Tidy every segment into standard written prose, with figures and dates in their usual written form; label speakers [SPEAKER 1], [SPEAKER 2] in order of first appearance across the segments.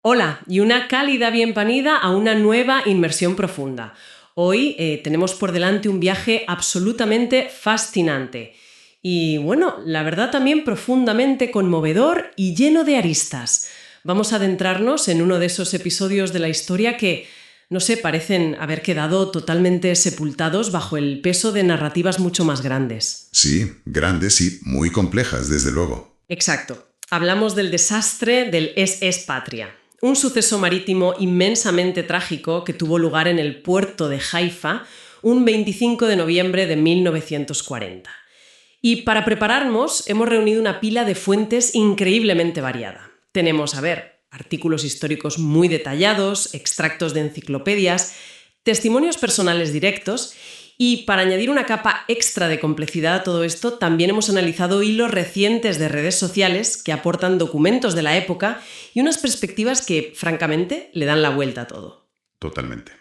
[SPEAKER 1] Hola y una cálida bienvenida a una nueva inmersión profunda. Hoy tenemos por delante un viaje absolutamente fascinante y, bueno, la verdad también profundamente conmovedor y lleno de aristas. Vamos a adentrarnos en uno de esos episodios de la historia que, no sé, parecen haber quedado totalmente sepultados bajo el peso de narrativas mucho más grandes.
[SPEAKER 2] Sí, grandes y muy complejas, desde luego.
[SPEAKER 1] Exacto. Hablamos del desastre del SS Patria. Un suceso marítimo inmensamente trágico que tuvo lugar en el puerto de Haifa un 25 de noviembre de 1940. Y para prepararnos hemos reunido una pila de fuentes increíblemente variada. Tenemos, artículos históricos muy detallados, extractos de enciclopedias, testimonios personales directos y, para añadir una capa extra de complejidad a todo esto, también hemos analizado hilos recientes de redes sociales que aportan documentos de la época y unas perspectivas que, francamente, le dan la vuelta a todo.
[SPEAKER 2] Totalmente.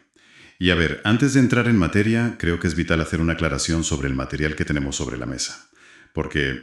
[SPEAKER 2] Y antes de entrar en materia, creo que es vital hacer una aclaración sobre el material que tenemos sobre la mesa, porque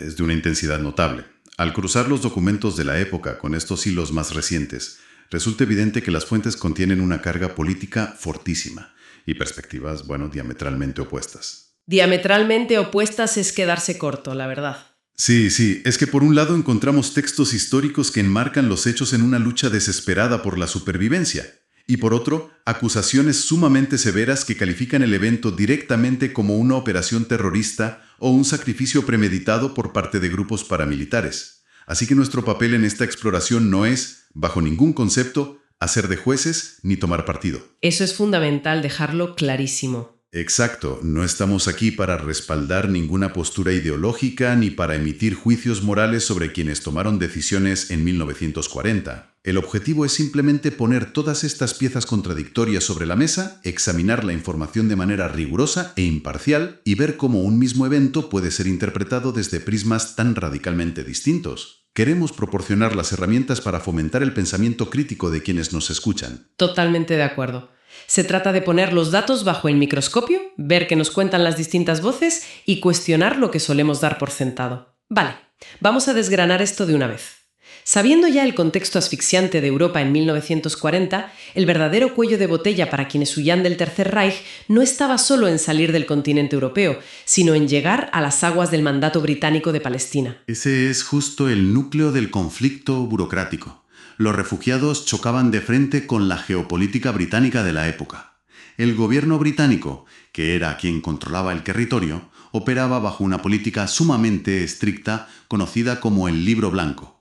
[SPEAKER 2] es de una intensidad notable. Al cruzar los documentos de la época con estos hilos más recientes, resulta evidente que las fuentes contienen una carga política fortísima y perspectivas, diametralmente opuestas.
[SPEAKER 1] Diametralmente opuestas es quedarse corto, la verdad.
[SPEAKER 2] Sí, es que por un lado encontramos textos históricos que enmarcan los hechos en una lucha desesperada por la supervivencia, y por otro, acusaciones sumamente severas que califican el evento directamente como una operación terrorista o un sacrificio premeditado por parte de grupos paramilitares. Así que nuestro papel en esta exploración no es, bajo ningún concepto, hacer de jueces ni tomar partido.
[SPEAKER 1] Eso es fundamental dejarlo clarísimo.
[SPEAKER 2] Exacto, no estamos aquí para respaldar ninguna postura ideológica ni para emitir juicios morales sobre quienes tomaron decisiones en 1940. El objetivo es simplemente poner todas estas piezas contradictorias sobre la mesa, examinar la información de manera rigurosa e imparcial y ver cómo un mismo evento puede ser interpretado desde prismas tan radicalmente distintos. Queremos proporcionar las herramientas para fomentar el pensamiento crítico de quienes nos escuchan.
[SPEAKER 1] Totalmente de acuerdo. Se trata de poner los datos bajo el microscopio, ver qué nos cuentan las distintas voces y cuestionar lo que solemos dar por sentado. Vale, vamos a desgranar esto de una vez. Sabiendo ya el contexto asfixiante de Europa en 1940, el verdadero cuello de botella para quienes huían del Tercer Reich no estaba solo en salir del continente europeo, sino en llegar a las aguas del mandato británico de Palestina.
[SPEAKER 2] Ese es justo el núcleo del conflicto burocrático. Los refugiados chocaban de frente con la geopolítica británica de la época. El gobierno británico, que era quien controlaba el territorio, operaba bajo una política sumamente estricta conocida como el Libro Blanco.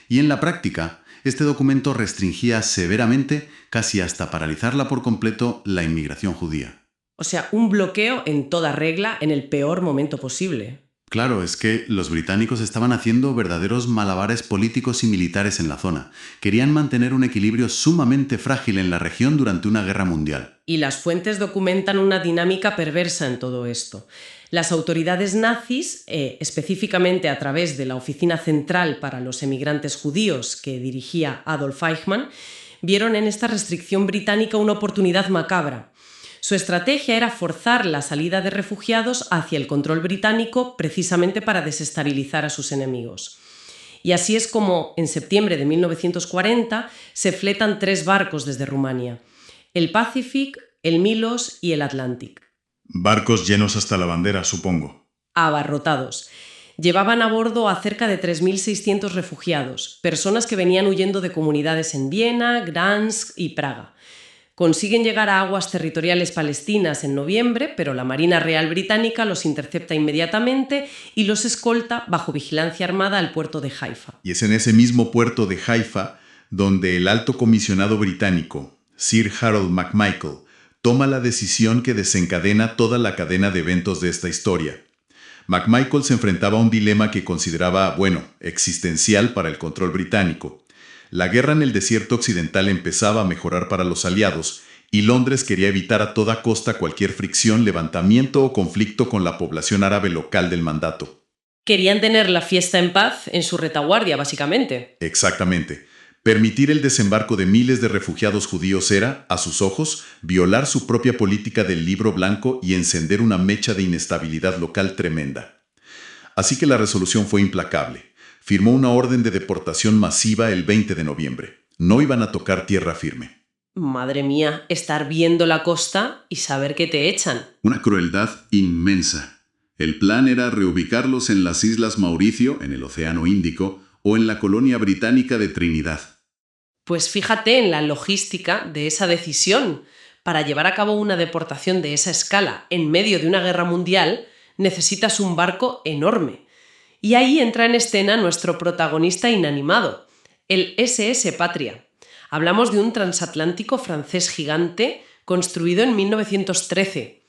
[SPEAKER 2] Y en la práctica, este documento restringía severamente, casi hasta paralizarla por completo, la inmigración judía.
[SPEAKER 1] O sea, un bloqueo en toda regla en el peor momento posible.
[SPEAKER 2] Claro, es que los británicos estaban haciendo verdaderos malabares políticos y militares en la zona. Querían mantener un equilibrio sumamente frágil en la región durante una guerra mundial.
[SPEAKER 1] Y las fuentes documentan una dinámica perversa en todo esto. Las autoridades nazis, específicamente a través de la Oficina Central para los Emigrantes Judíos que dirigía Adolf Eichmann, vieron en esta restricción británica una oportunidad macabra. Su estrategia era forzar la salida de refugiados hacia el control británico precisamente para desestabilizar a sus enemigos. Y así es como, en septiembre de 1940, se fletan 3 barcos desde Rumania: el Pacific, el Milos y el Atlantic.
[SPEAKER 3] Barcos llenos hasta la bandera, supongo.
[SPEAKER 1] Abarrotados. Llevaban a bordo a cerca de 3.600 refugiados, personas que venían huyendo de comunidades en Viena, Gdansk y Praga. Consiguen llegar a aguas territoriales palestinas en noviembre, pero la Marina Real Británica los intercepta inmediatamente y los escolta bajo vigilancia armada al puerto de Haifa.
[SPEAKER 3] Y es en ese mismo puerto de Haifa donde el alto comisionado británico, Sir Harold McMichael, toma la decisión que desencadena toda la cadena de eventos de esta historia. McMichael se enfrentaba a un dilema que consideraba, existencial para el control británico. La guerra en el desierto occidental empezaba a mejorar para los aliados y Londres quería evitar a toda costa cualquier fricción, levantamiento o conflicto con la población árabe local del mandato.
[SPEAKER 1] Querían tener la fiesta en paz en su retaguardia, básicamente.
[SPEAKER 3] Exactamente. Permitir el desembarco de miles de refugiados judíos era, a sus ojos, violar su propia política del Libro Blanco y encender una mecha de inestabilidad local tremenda. Así que la resolución fue implacable. Firmó una orden de deportación masiva el 20 de noviembre. No iban a tocar tierra firme.
[SPEAKER 1] Madre mía, estar viendo la costa y saber que te echan.
[SPEAKER 2] Una crueldad inmensa. El plan era reubicarlos en las Islas Mauricio, en el Océano Índico, o en la colonia británica de Trinidad.
[SPEAKER 1] Pues fíjate en la logística de esa decisión. Para llevar a cabo una deportación de esa escala en medio de una guerra mundial, necesitas un barco enorme. Y ahí entra en escena nuestro protagonista inanimado, el SS Patria. Hablamos de un transatlántico francés gigante construido en 1913.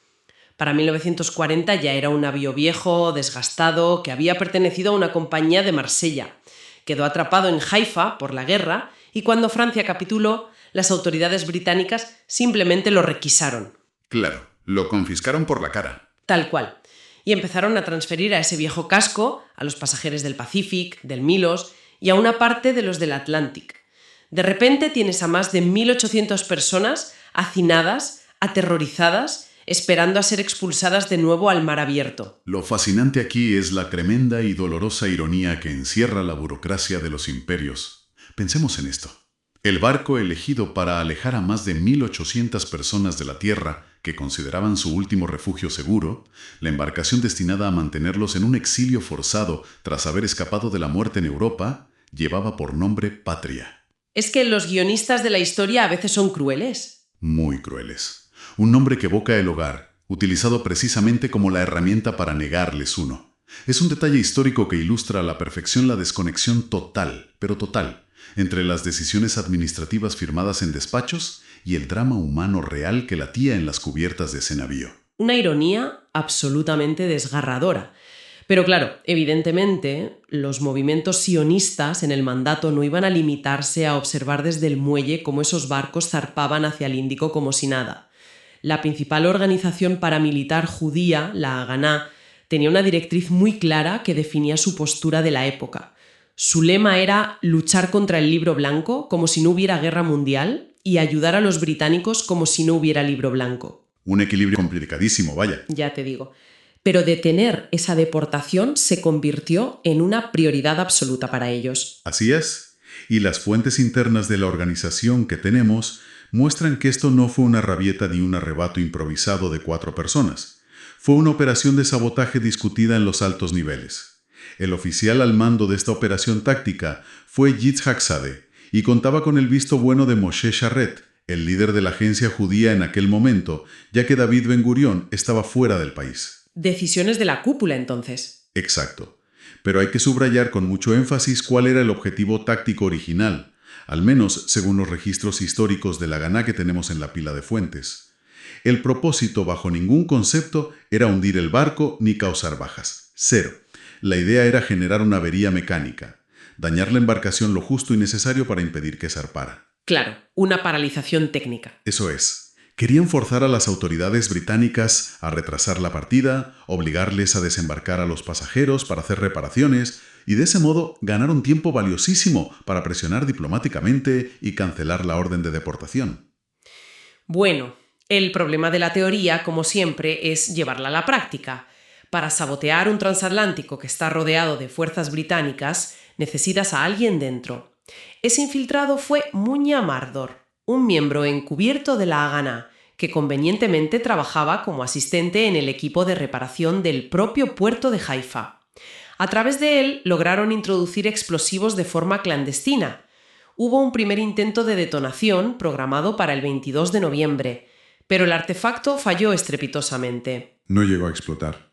[SPEAKER 1] Para 1940 ya era un navío viejo, desgastado, que había pertenecido a una compañía de Marsella. Quedó atrapado en Haifa por la guerra y cuando Francia capituló, las autoridades británicas simplemente lo requisaron.
[SPEAKER 2] Claro, lo confiscaron por la cara.
[SPEAKER 1] Tal cual. Y empezaron a transferir a ese viejo casco a los pasajeros del Pacific, del Milos y a una parte de los del Atlantic. De repente tienes a más de 1.800 personas hacinadas, aterrorizadas, esperando a ser expulsadas de nuevo al mar abierto.
[SPEAKER 2] Lo fascinante aquí es la tremenda y dolorosa ironía que encierra la burocracia de los imperios. Pensemos en esto. El barco elegido para alejar a más de 1.800 personas de la tierra, que consideraban su último refugio seguro, la embarcación destinada a mantenerlos en un exilio forzado tras haber escapado de la muerte en Europa, llevaba por nombre Patria.
[SPEAKER 1] Es que los guionistas de la historia a veces son crueles.
[SPEAKER 2] Muy crueles. Un nombre que evoca el hogar, utilizado precisamente como la herramienta para negarles uno. Es un detalle histórico que ilustra a la perfección la desconexión total, pero total, entre las decisiones administrativas firmadas en despachos y el drama humano real que latía en las cubiertas de ese navío.
[SPEAKER 1] Una ironía absolutamente desgarradora. Pero claro, evidentemente, los movimientos sionistas en el mandato no iban a limitarse a observar desde el muelle cómo esos barcos zarpaban hacia el Índico como si nada. La principal organización paramilitar judía, la Haganá, tenía una directriz muy clara que definía su postura de la época. Su lema era luchar contra el libro blanco como si no hubiera guerra mundial y ayudar a los británicos como si no hubiera libro blanco.
[SPEAKER 2] Un equilibrio complicadísimo, vaya.
[SPEAKER 1] Ya te digo. Pero detener esa deportación se convirtió en una prioridad absoluta para ellos.
[SPEAKER 2] Así es. Y las fuentes internas de la organización que tenemos muestran que esto no fue una rabieta ni un arrebato improvisado de 4 personas. Fue una operación de sabotaje discutida en los altos niveles. El oficial al mando de esta operación táctica fue Yitzhak Sadeh y contaba con el visto bueno de Moshe Sharret, el líder de la agencia judía en aquel momento, ya que David Ben Gurión estaba fuera del país.
[SPEAKER 1] Decisiones de la cúpula, entonces.
[SPEAKER 2] Exacto. Pero hay que subrayar con mucho énfasis cuál era el objetivo táctico original, al menos según los registros históricos de la Haganá que tenemos en la pila de fuentes. El propósito, bajo ningún concepto, era hundir el barco ni causar bajas. Cero. La idea era generar una avería mecánica, dañar la embarcación lo justo y necesario para impedir que zarpara.
[SPEAKER 1] Claro, una paralización técnica.
[SPEAKER 2] Eso es. Querían forzar a las autoridades británicas a retrasar la partida, obligarles a desembarcar a los pasajeros para hacer reparaciones y de ese modo ganar un tiempo valiosísimo para presionar diplomáticamente y cancelar la orden de deportación.
[SPEAKER 1] Bueno, el problema de la teoría, como siempre, es llevarla a la práctica. Para sabotear un transatlántico que está rodeado de fuerzas británicas, necesitas a alguien dentro. Ese infiltrado fue Munya Mardor, un miembro encubierto de la Haganá, que convenientemente trabajaba como asistente en el equipo de reparación del propio puerto de Haifa. A través de él lograron introducir explosivos de forma clandestina. Hubo un primer intento de detonación programado para el 22 de noviembre, pero el artefacto falló estrepitosamente.
[SPEAKER 2] No llegó a explotar.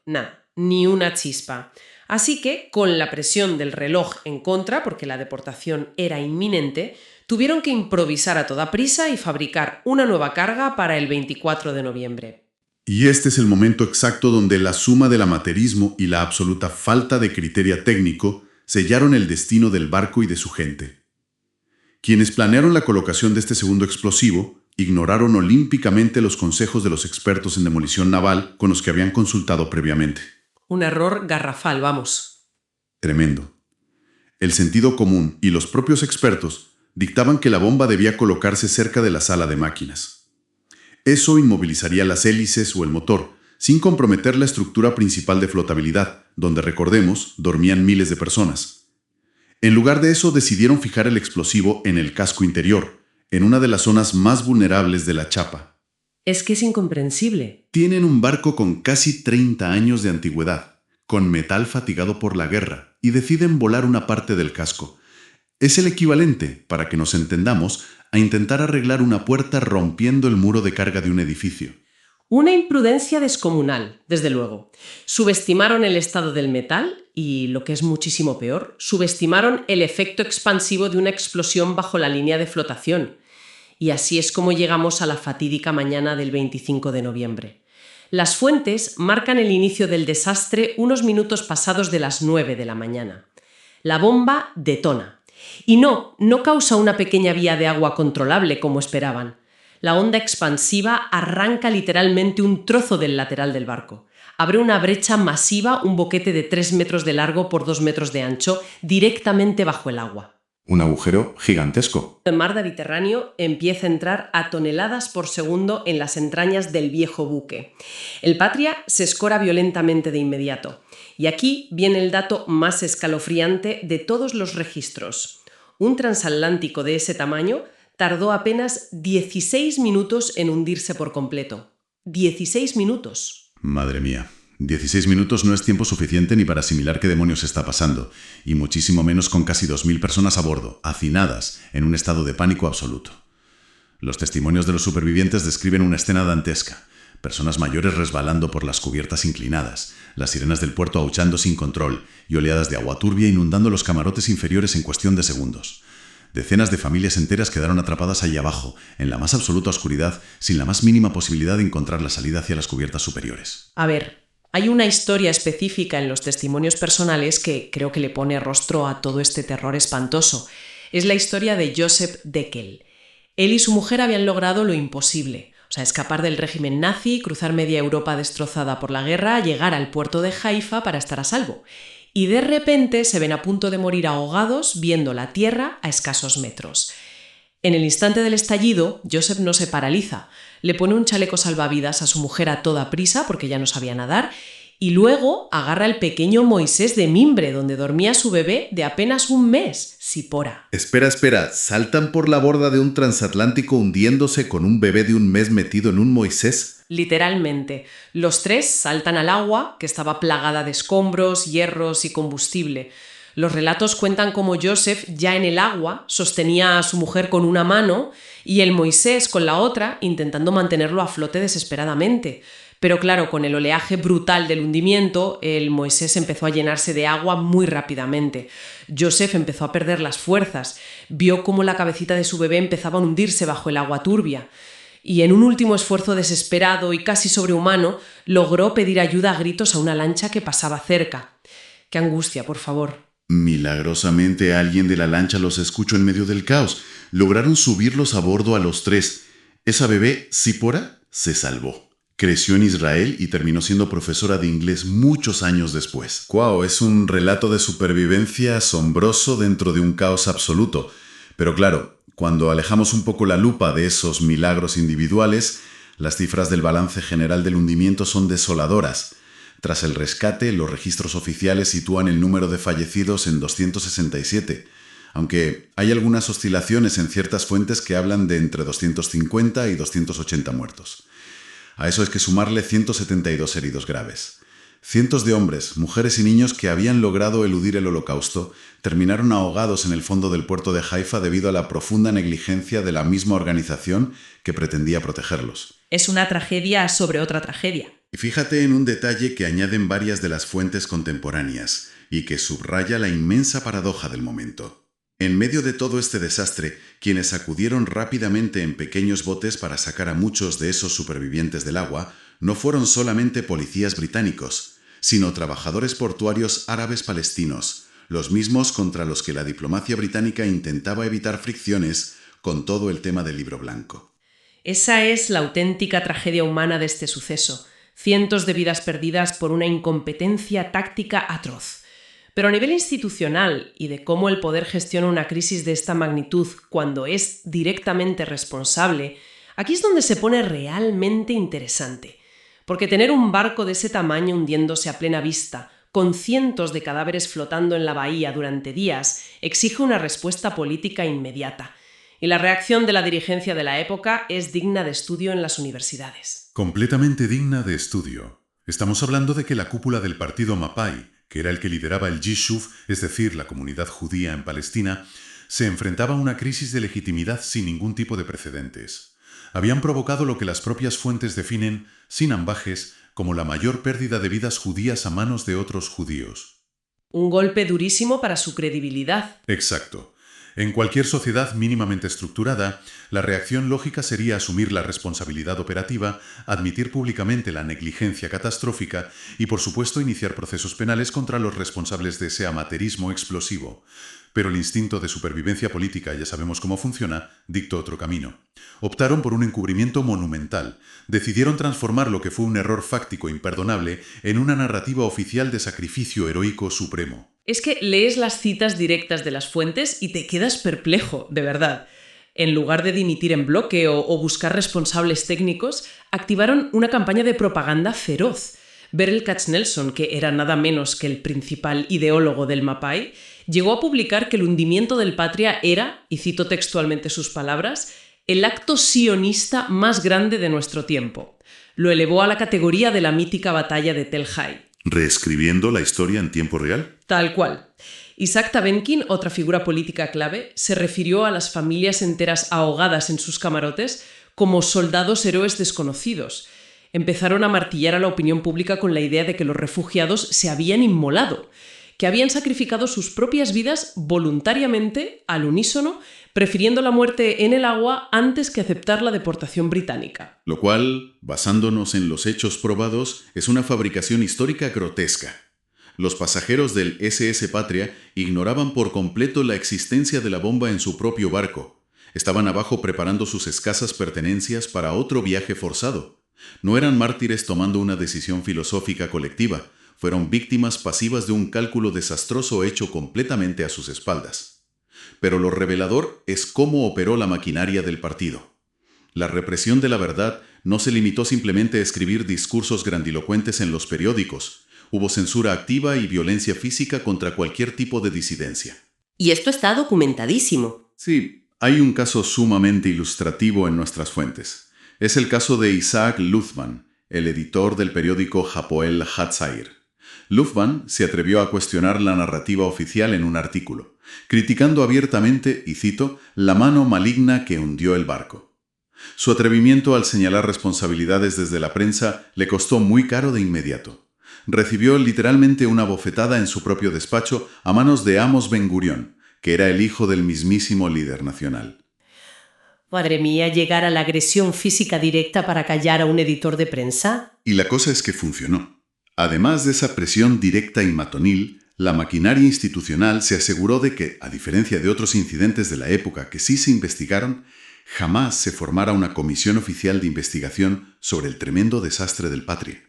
[SPEAKER 1] Ni una chispa. Así que, con la presión del reloj en contra, porque la deportación era inminente, tuvieron que improvisar a toda prisa y fabricar una nueva carga para el 24 de noviembre.
[SPEAKER 2] Y este es el momento exacto donde la suma del amateurismo y la absoluta falta de criterio técnico sellaron el destino del barco y de su gente. Quienes planearon la colocación de este segundo explosivo ignoraron olímpicamente los consejos de los expertos en demolición naval con los que habían consultado previamente.
[SPEAKER 1] Un error garrafal, vamos.
[SPEAKER 2] Tremendo. El sentido común y los propios expertos dictaban que la bomba debía colocarse cerca de la sala de máquinas. Eso inmovilizaría las hélices o el motor, sin comprometer la estructura principal de flotabilidad, donde, recordemos, dormían miles de personas. En lugar de eso, decidieron fijar el explosivo en el casco interior, en una de las zonas más vulnerables de la chapa.
[SPEAKER 1] Es que es incomprensible.
[SPEAKER 2] Tienen un barco con casi 30 años de antigüedad, con metal fatigado por la guerra, y deciden volar una parte del casco. Es el equivalente, para que nos entendamos, a intentar arreglar una puerta rompiendo el muro de carga de un edificio.
[SPEAKER 1] Una imprudencia descomunal, desde luego. Subestimaron el estado del metal y, lo que es muchísimo peor, subestimaron el efecto expansivo de una explosión bajo la línea de flotación. Y así es como llegamos a la fatídica mañana del 25 de noviembre. Las fuentes marcan el inicio del desastre unos minutos pasados de las 9 de la mañana. La bomba detona. Y no causa una pequeña vía de agua controlable como esperaban. La onda expansiva arranca literalmente un trozo del lateral del barco. Abre una brecha masiva, un boquete de 3 metros de largo por 2 metros de ancho, directamente bajo el agua.
[SPEAKER 3] Un agujero gigantesco.
[SPEAKER 1] El mar Mediterráneo empieza a entrar a toneladas por segundo en las entrañas del viejo buque. El Patria se escora violentamente de inmediato. Y aquí viene el dato más escalofriante de todos los registros. Un transatlántico de ese tamaño tardó apenas 16 minutos en hundirse por completo. 16 minutos.
[SPEAKER 2] Madre mía. 16 minutos no es tiempo suficiente ni para asimilar qué demonios está pasando, y muchísimo menos con casi 2.000 personas a bordo, hacinadas, en un estado de pánico absoluto. Los testimonios de los supervivientes describen una escena dantesca. Personas mayores resbalando por las cubiertas inclinadas, las sirenas del puerto aullando sin control y oleadas de agua turbia inundando los camarotes inferiores en cuestión de segundos. Decenas de familias enteras quedaron atrapadas ahí abajo, en la más absoluta oscuridad, sin la más mínima posibilidad de encontrar la salida hacia las cubiertas superiores.
[SPEAKER 1] A ver, hay una historia específica en los testimonios personales que creo que le pone rostro a todo este terror espantoso. Es la historia de Joseph Deckel. Él y su mujer habían logrado lo imposible. Escapar del régimen nazi, cruzar media Europa destrozada por la guerra, llegar al puerto de Haifa para estar a salvo. Y de repente se ven a punto de morir ahogados viendo la tierra a escasos metros. En el instante del estallido, Joseph no se paraliza. Le pone un chaleco salvavidas a su mujer a toda prisa porque ya no sabía nadar y luego agarra el pequeño Moisés de mimbre donde dormía su bebé de apenas un mes, Sipora.
[SPEAKER 2] Espera, ¿saltan por la borda de un transatlántico hundiéndose con un bebé de un mes metido en un Moisés?
[SPEAKER 1] Literalmente. Los tres saltan al agua, que estaba plagada de escombros, hierros y combustible. Los relatos cuentan cómo Joseph, ya en el agua, sostenía a su mujer con una mano y el Moisés con la otra, intentando mantenerlo a flote desesperadamente. Pero claro, con el oleaje brutal del hundimiento, el Moisés empezó a llenarse de agua muy rápidamente. Joseph empezó a perder las fuerzas, vio cómo la cabecita de su bebé empezaba a hundirse bajo el agua turbia. Y en un último esfuerzo desesperado y casi sobrehumano, logró pedir ayuda a gritos a una lancha que pasaba cerca. ¡Qué angustia, por favor!
[SPEAKER 2] Milagrosamente alguien de la lancha los escuchó en medio del caos. Lograron subirlos a bordo a los tres. Esa bebé, Sipora, se salvó. Creció en Israel y terminó siendo profesora de inglés muchos años después. ¡Guau! Es un relato de supervivencia asombroso dentro de un caos absoluto. Pero claro, cuando alejamos un poco la lupa de esos milagros individuales, las cifras del balance general del hundimiento son desoladoras. Tras el rescate, los registros oficiales sitúan el número de fallecidos en 267, aunque hay algunas oscilaciones en ciertas fuentes que hablan de entre 250 y 280 muertos. A eso hay que sumarle 172 heridos graves. Cientos de hombres, mujeres y niños que habían logrado eludir el holocausto terminaron ahogados en el fondo del puerto de Haifa debido a la profunda negligencia de la misma organización que pretendía protegerlos.
[SPEAKER 1] Es una tragedia sobre otra tragedia.
[SPEAKER 2] Y fíjate en un detalle que añaden varias de las fuentes contemporáneas y que subraya la inmensa paradoja del momento. En medio de todo este desastre, quienes acudieron rápidamente en pequeños botes para sacar a muchos de esos supervivientes del agua no fueron solamente policías británicos, sino trabajadores portuarios árabes palestinos, los mismos contra los que la diplomacia británica intentaba evitar fricciones con todo el tema del Libro Blanco.
[SPEAKER 1] Esa es la auténtica tragedia humana de este suceso. Cientos de vidas perdidas por una incompetencia táctica atroz. Pero a nivel institucional y de cómo el poder gestiona una crisis de esta magnitud cuando es directamente responsable, aquí es donde se pone realmente interesante. Porque tener un barco de ese tamaño hundiéndose a plena vista, con cientos de cadáveres flotando en la bahía durante días, exige una respuesta política inmediata. Y la reacción de la dirigencia de la época es digna de estudio en las universidades.
[SPEAKER 2] Completamente digna de estudio. Estamos hablando de que la cúpula del partido Mapai, que era el que lideraba el Yishuv, es decir, la comunidad judía en Palestina, se enfrentaba a una crisis de legitimidad sin ningún tipo de precedentes. Habían provocado lo que las propias fuentes definen, sin ambajes, como la mayor pérdida de vidas judías a manos de otros judíos.
[SPEAKER 1] Un golpe durísimo para su credibilidad.
[SPEAKER 2] Exacto. En cualquier sociedad mínimamente estructurada, la reacción lógica sería asumir la responsabilidad operativa, admitir públicamente la negligencia catastrófica y, por supuesto, iniciar procesos penales contra los responsables de ese amateurismo explosivo. Pero el instinto de supervivencia política, ya sabemos cómo funciona, dictó otro camino. Optaron por un encubrimiento monumental. Decidieron transformar lo que fue un error fáctico imperdonable en una narrativa oficial de sacrificio heroico supremo.
[SPEAKER 1] Es que lees las citas directas de las fuentes y te quedas perplejo, de verdad. En lugar de dimitir en bloque o buscar responsables técnicos, activaron una campaña de propaganda feroz. Beryl Katznelson, que era nada menos que el principal ideólogo del Mapai, llegó a publicar que el hundimiento del Patria era, y cito textualmente sus palabras, el acto sionista más grande de nuestro tiempo. Lo elevó a la categoría de la mítica batalla de Tel Hai.
[SPEAKER 2] ¿Reescribiendo la historia en tiempo real?
[SPEAKER 1] Tal cual. Isaac Tabenkin, otra figura política clave, se refirió a las familias enteras ahogadas en sus camarotes como soldados héroes desconocidos. Empezaron a martillar a la opinión pública con la idea de que los refugiados se habían inmolado, que habían sacrificado sus propias vidas voluntariamente, al unísono, prefiriendo la muerte en el agua antes que aceptar la deportación británica.
[SPEAKER 2] Lo cual, basándonos en los hechos probados, es una fabricación histórica grotesca. Los pasajeros del SS Patria ignoraban por completo la existencia de la bomba en su propio barco. Estaban abajo preparando sus escasas pertenencias para otro viaje forzado. No eran mártires tomando una decisión filosófica colectiva. Fueron víctimas pasivas de un cálculo desastroso hecho completamente a sus espaldas. Pero lo revelador es cómo operó la maquinaria del partido. La represión de la verdad no se limitó simplemente a escribir discursos grandilocuentes en los periódicos. Hubo censura activa y violencia física contra cualquier tipo de disidencia.
[SPEAKER 4] Y esto está documentadísimo.
[SPEAKER 2] Sí, hay un caso sumamente ilustrativo en nuestras fuentes. Es el caso de Isaac Lufman, el editor del periódico Hapoel Hatzair. Lufman se atrevió a cuestionar la narrativa oficial en un artículo, criticando abiertamente, y cito, la mano maligna que hundió el barco. Su atrevimiento al señalar responsabilidades desde la prensa le costó muy caro de inmediato. Recibió literalmente una bofetada en su propio despacho a manos de Amos Ben Gurion, que era el hijo del mismísimo líder nacional.
[SPEAKER 4] Madre mía, llegar a la agresión física directa para callar a un editor de prensa.
[SPEAKER 2] Y la cosa es que funcionó. Además de esa presión directa y matonil, la maquinaria institucional se aseguró de que, a diferencia de otros incidentes de la época que sí se investigaron, jamás se formara una comisión oficial de investigación sobre el tremendo desastre del Patria.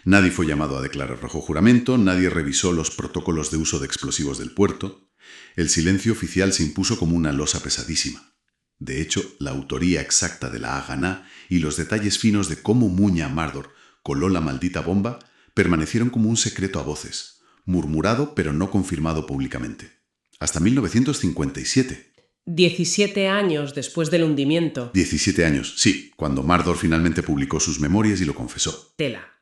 [SPEAKER 2] Nadie fue llamado a declarar bajo juramento, nadie revisó los protocolos de uso de explosivos del puerto. El silencio oficial se impuso como una losa pesadísima. De hecho, la autoría exacta de la Haganá y los detalles finos de cómo Muña Mardor coló la maldita bomba permanecieron como un secreto a voces, murmurado pero no confirmado públicamente. Hasta 1957.
[SPEAKER 1] 17 años después del hundimiento.
[SPEAKER 2] 17 años, sí, cuando Mardor finalmente publicó sus memorias y lo confesó.
[SPEAKER 1] Tela.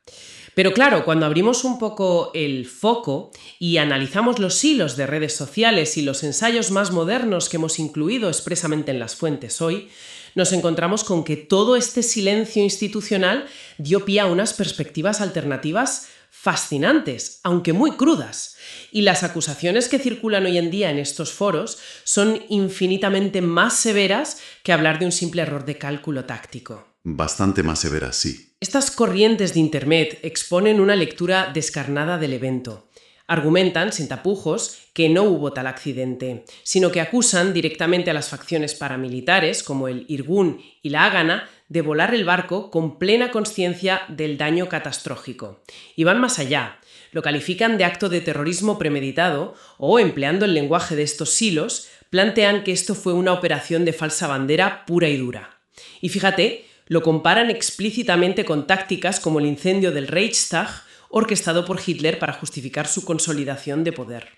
[SPEAKER 1] Pero claro, cuando abrimos un poco el foco y analizamos los hilos de redes sociales y los ensayos más modernos que hemos incluido expresamente en las fuentes hoy, nos encontramos con que todo este silencio institucional dio pie a unas perspectivas alternativas fascinantes, aunque muy crudas. Y las acusaciones que circulan hoy en día en estos foros son infinitamente más severas que hablar de un simple error de cálculo táctico.
[SPEAKER 2] Bastante más severas, sí.
[SPEAKER 1] Estas corrientes de Internet exponen una lectura descarnada del evento. Argumentan, sin tapujos, que no hubo tal accidente, sino que acusan directamente a las facciones paramilitares, como el Irgun y la Haganá, de volar el barco con plena consciencia del daño catastrófico. Y van más allá. Lo califican de acto de terrorismo premeditado o, empleando el lenguaje de estos silos, plantean que esto fue una operación de falsa bandera pura y dura. Y fíjate, lo comparan explícitamente con tácticas como el incendio del Reichstag orquestado por Hitler para justificar su consolidación de poder.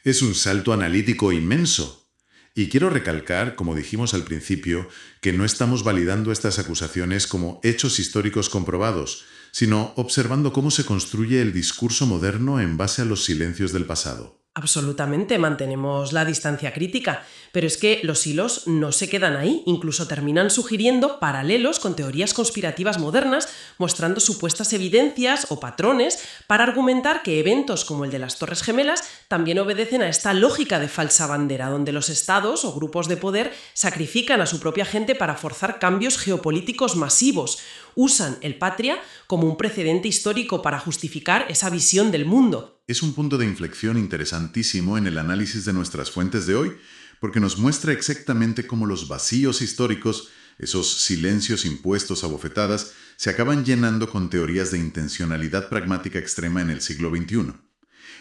[SPEAKER 2] Es un salto analítico inmenso. Y quiero recalcar, como dijimos al principio, que no estamos validando estas acusaciones como hechos históricos comprobados, sino observando cómo se construye el discurso moderno en base a los silencios del pasado.
[SPEAKER 1] Absolutamente, mantenemos la distancia crítica, pero es que los hilos no se quedan ahí, incluso terminan sugiriendo paralelos con teorías conspirativas modernas, mostrando supuestas evidencias o patrones para argumentar que eventos como el de las Torres Gemelas también obedecen a esta lógica de falsa bandera, donde los estados o grupos de poder sacrifican a su propia gente para forzar cambios geopolíticos masivos. Usan el Patria como un precedente histórico para justificar esa visión del mundo.
[SPEAKER 2] Es un punto de inflexión interesantísimo en el análisis de nuestras fuentes de hoy, porque nos muestra exactamente cómo los vacíos históricos, esos silencios impuestos a bofetadas, se acaban llenando con teorías de intencionalidad pragmática extrema en el siglo XXI.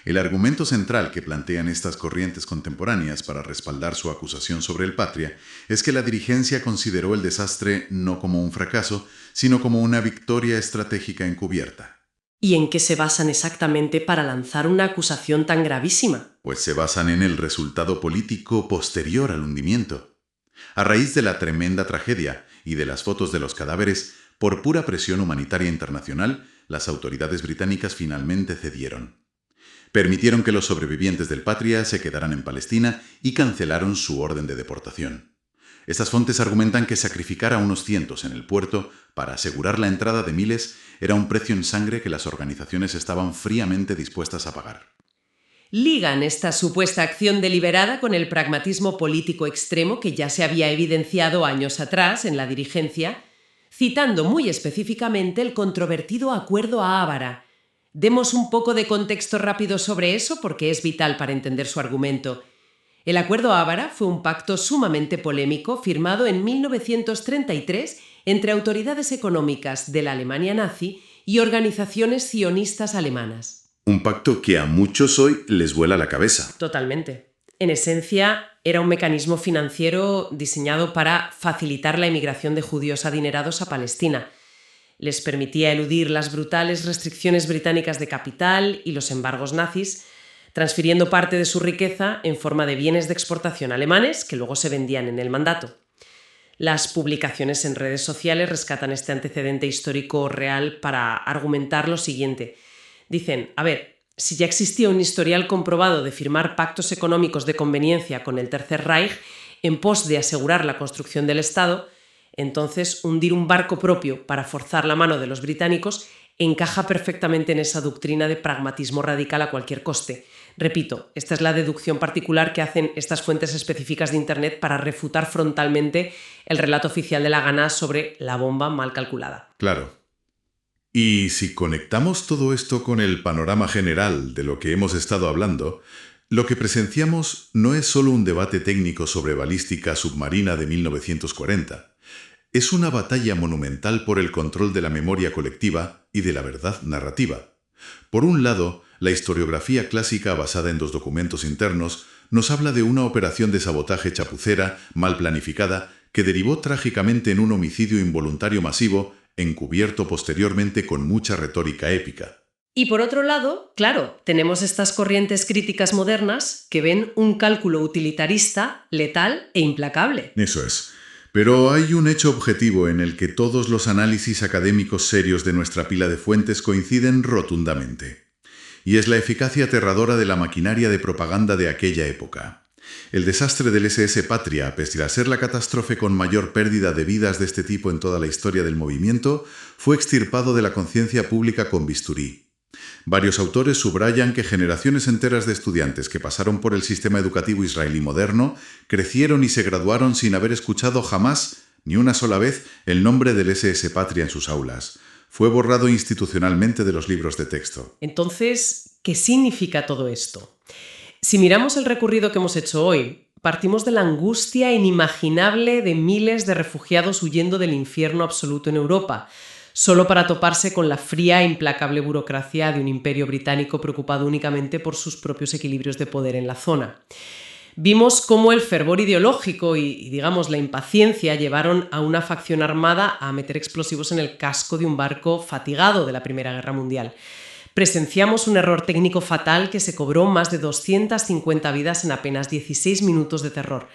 [SPEAKER 2] El argumento central que plantean estas corrientes contemporáneas para respaldar su acusación sobre el Patria es que la dirigencia consideró el desastre no como un fracaso, sino como una victoria estratégica encubierta.
[SPEAKER 1] ¿Y en qué se basan exactamente para lanzar una acusación tan gravísima?
[SPEAKER 2] Pues se basan en el resultado político posterior al hundimiento. A raíz de la tremenda tragedia y de las fotos de los cadáveres, por pura presión humanitaria internacional, las autoridades británicas finalmente cedieron. Permitieron que los sobrevivientes del Patria se quedaran en Palestina y cancelaron su orden de deportación. Estas fuentes argumentan que sacrificar a unos cientos en el puerto para asegurar la entrada de miles era un precio en sangre que las organizaciones estaban fríamente dispuestas a pagar.
[SPEAKER 1] Ligan esta supuesta acción deliberada con el pragmatismo político extremo que ya se había evidenciado años atrás en la dirigencia, citando muy específicamente el controvertido Acuerdo Ábara. Demos un poco de contexto rápido sobre eso porque es vital para entender su argumento. El Acuerdo Ábara fue un pacto sumamente polémico firmado en 1933 entre autoridades económicas de la Alemania nazi y organizaciones sionistas alemanas.
[SPEAKER 2] Un pacto que a muchos hoy les vuela la cabeza.
[SPEAKER 1] Totalmente. En esencia, era un mecanismo financiero diseñado para facilitar la emigración de judíos adinerados a Palestina. Les permitía eludir las brutales restricciones británicas de capital y los embargos nazis, transfiriendo parte de su riqueza en forma de bienes de exportación alemanes que luego se vendían en el mandato. Las publicaciones en redes sociales rescatan este antecedente histórico real para argumentar lo siguiente. Dicen, si ya existía un historial comprobado de firmar pactos económicos de conveniencia con el Tercer Reich en pos de asegurar la construcción del Estado, entonces hundir un barco propio para forzar la mano de los británicos encaja perfectamente en esa doctrina de pragmatismo radical a cualquier coste. Repito, esta es la deducción particular que hacen estas fuentes específicas de Internet para refutar frontalmente el relato oficial de la Haganah sobre la bomba mal calculada.
[SPEAKER 2] Claro. Y si conectamos todo esto con el panorama general de lo que hemos estado hablando, lo que presenciamos no es solo un debate técnico sobre balística submarina de 1940. Es una batalla monumental por el control de la memoria colectiva y de la verdad narrativa. Por un lado, la historiografía clásica basada en dos documentos internos nos habla de una operación de sabotaje chapucera, mal planificada, que derivó trágicamente en un homicidio involuntario masivo, encubierto posteriormente con mucha retórica épica.
[SPEAKER 1] Y por otro lado, claro, tenemos estas corrientes críticas modernas que ven un cálculo utilitarista, letal e implacable.
[SPEAKER 2] Eso es. Pero hay un hecho objetivo en el que todos los análisis académicos serios de nuestra pila de fuentes coinciden rotundamente. Y es la eficacia aterradora de la maquinaria de propaganda de aquella época. El desastre del SS Patria, pese a ser la catástrofe con mayor pérdida de vidas de este tipo en toda la historia del movimiento, fue extirpado de la conciencia pública con bisturí. Varios autores subrayan que generaciones enteras de estudiantes que pasaron por el sistema educativo israelí moderno crecieron y se graduaron sin haber escuchado jamás, ni una sola vez, el nombre del SS Patria en sus aulas. Fue borrado institucionalmente de los libros de texto.
[SPEAKER 1] Entonces, ¿qué significa todo esto? Si miramos el recorrido que hemos hecho hoy, partimos de la angustia inimaginable de miles de refugiados huyendo del infierno absoluto en Europa, solo para toparse con la fría e implacable burocracia de un imperio británico preocupado únicamente por sus propios equilibrios de poder en la zona. Vimos cómo el fervor ideológico y digamos, la impaciencia llevaron a una facción armada a meter explosivos en el casco de un barco fatigado de la Primera Guerra Mundial. Presenciamos un error técnico fatal que se cobró más de 250 vidas en apenas 16 minutos de terror.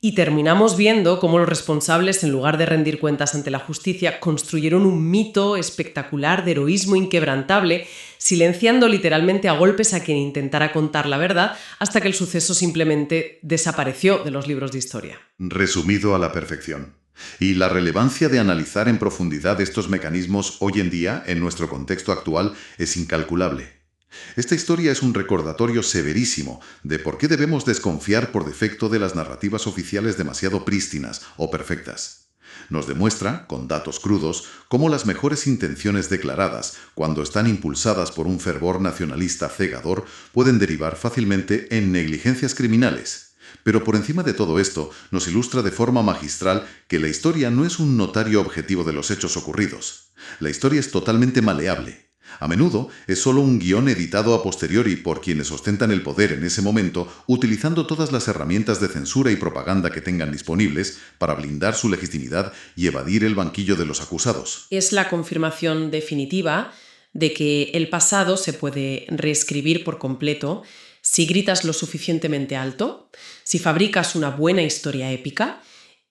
[SPEAKER 1] Y terminamos viendo cómo los responsables, en lugar de rendir cuentas ante la justicia, construyeron un mito espectacular de heroísmo inquebrantable, silenciando literalmente a golpes a quien intentara contar la verdad, hasta que el suceso simplemente desapareció de los libros de historia.
[SPEAKER 2] Resumido a la perfección. Y la relevancia de analizar en profundidad estos mecanismos hoy en día, en nuestro contexto actual, es incalculable. Esta historia es un recordatorio severísimo de por qué debemos desconfiar por defecto de las narrativas oficiales demasiado prístinas o perfectas. Nos demuestra, con datos crudos, cómo las mejores intenciones declaradas, cuando están impulsadas por un fervor nacionalista cegador, pueden derivar fácilmente en negligencias criminales. Pero por encima de todo esto, nos ilustra de forma magistral que la historia no es un notario objetivo de los hechos ocurridos. La historia es totalmente maleable. A menudo es solo un guión editado a posteriori por quienes ostentan el poder en ese momento, utilizando todas las herramientas de censura y propaganda que tengan disponibles para blindar su legitimidad y evadir el banquillo de los acusados.
[SPEAKER 1] Es la confirmación definitiva de que el pasado se puede reescribir por completo si gritas lo suficientemente alto, si fabricas una buena historia épica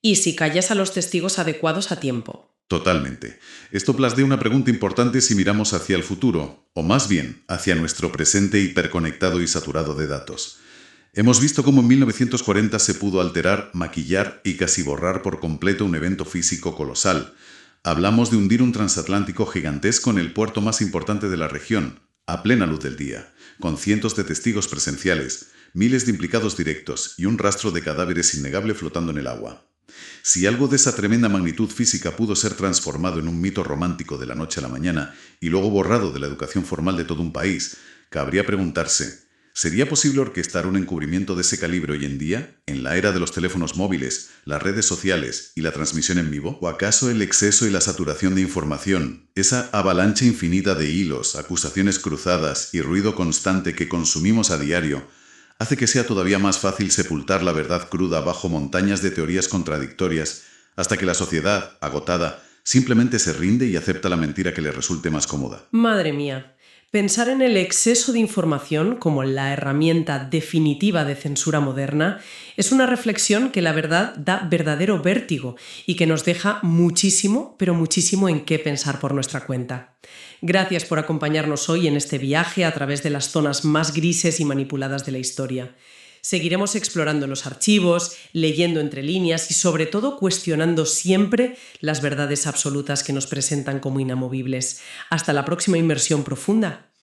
[SPEAKER 1] y si callas a los testigos adecuados a tiempo.
[SPEAKER 2] Totalmente. Esto plasma una pregunta importante si miramos hacia el futuro, o más bien, hacia nuestro presente hiperconectado y saturado de datos. Hemos visto cómo en 1940 se pudo alterar, maquillar y casi borrar por completo un evento físico colosal. Hablamos de hundir un transatlántico gigantesco en el puerto más importante de la región, a plena luz del día, con cientos de testigos presenciales, miles de implicados directos y un rastro de cadáveres innegable flotando en el agua. Si algo de esa tremenda magnitud física pudo ser transformado en un mito romántico de la noche a la mañana y luego borrado de la educación formal de todo un país, cabría preguntarse, ¿sería posible orquestar un encubrimiento de ese calibre hoy en día, en la era de los teléfonos móviles, las redes sociales y la transmisión en vivo? ¿O acaso el exceso y la saturación de información, esa avalancha infinita de hilos, acusaciones cruzadas y ruido constante que consumimos a diario, hace que sea todavía más fácil sepultar la verdad cruda bajo montañas de teorías contradictorias, hasta que la sociedad, agotada, simplemente se rinde y acepta la mentira que le resulte más cómoda?
[SPEAKER 1] Madre mía, pensar en el exceso de información como la herramienta definitiva de censura moderna es una reflexión que la verdad da verdadero vértigo y que nos deja muchísimo, pero muchísimo en qué pensar por nuestra cuenta. Gracias por acompañarnos hoy en este viaje a través de las zonas más grises y manipuladas de la historia. Seguiremos explorando los archivos, leyendo entre líneas y sobre todo cuestionando siempre las verdades absolutas que nos presentan como inamovibles. Hasta la próxima inmersión profunda.